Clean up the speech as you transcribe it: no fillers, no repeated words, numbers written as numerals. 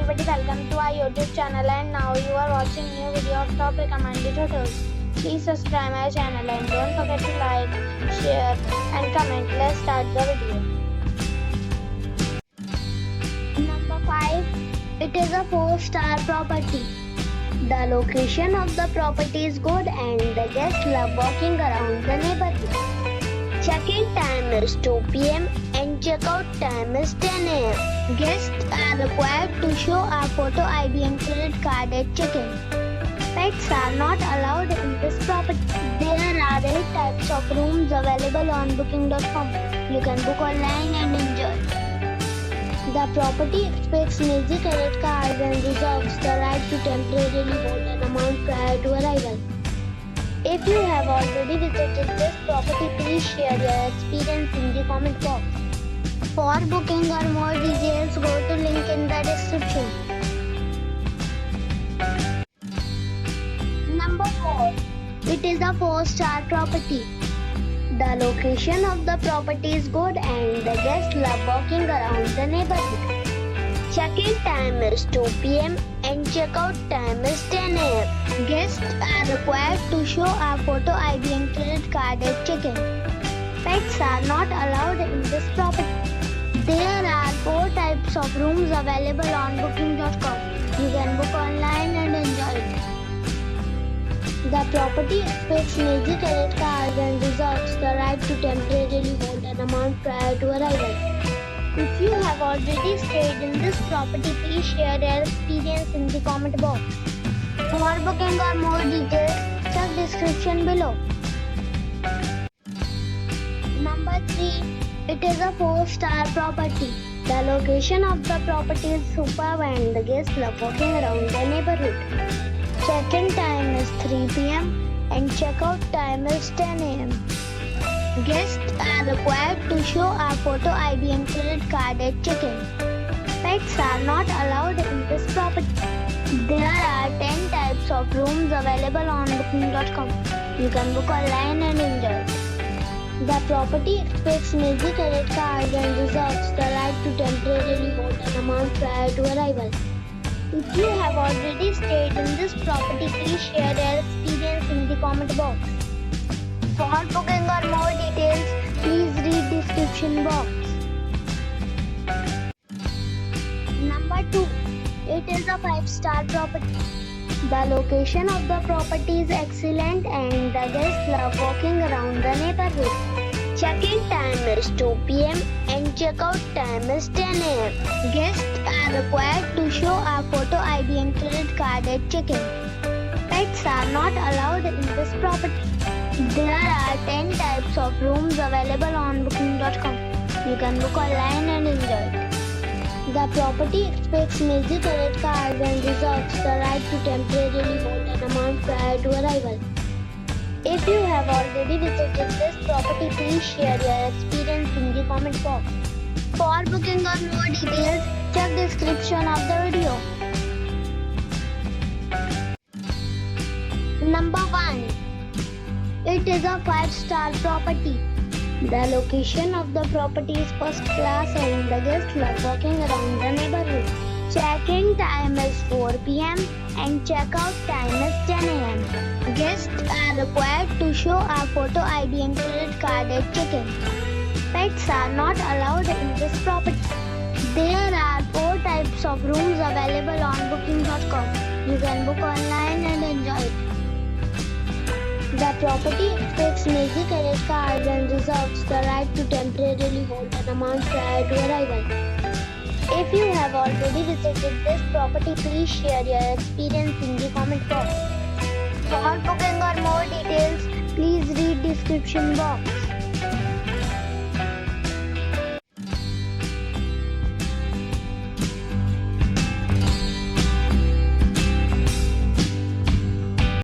everybody, welcome to our YouTube channel, and now you are watching new video of top recommended hotels. Please subscribe my channel and don't forget to like, share and comment. Let's start the video. Number 5. It is a 4-star property. The location of the property is good and the guests love walking around the neighborhood. Check-in time is 2 p.m. and check-out time is 10 a.m. Guests are required to show a photo ID and credit card at check-in. Pets are not allowed in this property. There are 8 types of rooms available on booking.com. You can book online and enjoy. The property expects major credit cards and reserves the right to temporarily hold an amount prior to arrival. If you have already visited this property, please share your experience in the comment box. For booking or more details, go to link in the description. Number 4. It is a 4-star property. The location of the property is good and the guests love walking around the neighborhood. Check-in time is 2 p.m. and check-out time is 10 a.m. Guests are required to show a photo ID and credit card at check-in. Pets are not allowed in this property. There are 4 types of rooms available on booking.com. You can book online and enjoy it. The property expects major credit cards and reserves the right to temporarily hold an amount prior to arrival. If you have already stayed in this property, please share your experience in the comment box. For booking or more details, check description below. Number 3. It is a 4-star property. The location of the property is superb and the guests love walking around the neighborhood. Check-in time is 3 p.m. and check-out time is 10 a.m. Guests are required to show a photo ID and credit card at check-in. Pets are not allowed in this property. There are 10 types of rooms available on booking.com. You can book online and enjoy it. The property expects major credit cards and reserves the right to temporarily hold an amount prior to arrival. If you have already stayed in this property, please share your experience in the comment box. For booking or more details, please read description box. Number 2. It is a 5-star property. The location of the property is excellent and the guests love walking around the neighborhood. Check-in time is 2 p.m. and check-out time is 10 a.m. Guests are required to show a photo ID and credit card at check-in. Pets are not allowed in this property. There are 10 types of rooms available on booking.com. You can book online and enjoy it. The property expects major credit cards and reserves the right to temporarily hold an amount prior to arrival. If you have already visited this property, please share your experience in the comment box. For booking or more details, check description of the video. Number 1. It is a 5-star property. The location of the property is first class and the guests love walking around the neighborhood. Check-in time is 4 p.m. and check-out time is 10 a.m. Guests are required to show a photo ID and credit card at check-in. Pets are not allowed in this property. There are 4 types of rooms available on booking.com. You can book online and enjoy it. The property expects major credit cards and reserves the right to temporarily hold an amount prior to arrival. If you have already visited this property, please share your experience in the comment box. For booking or more details, please read description box.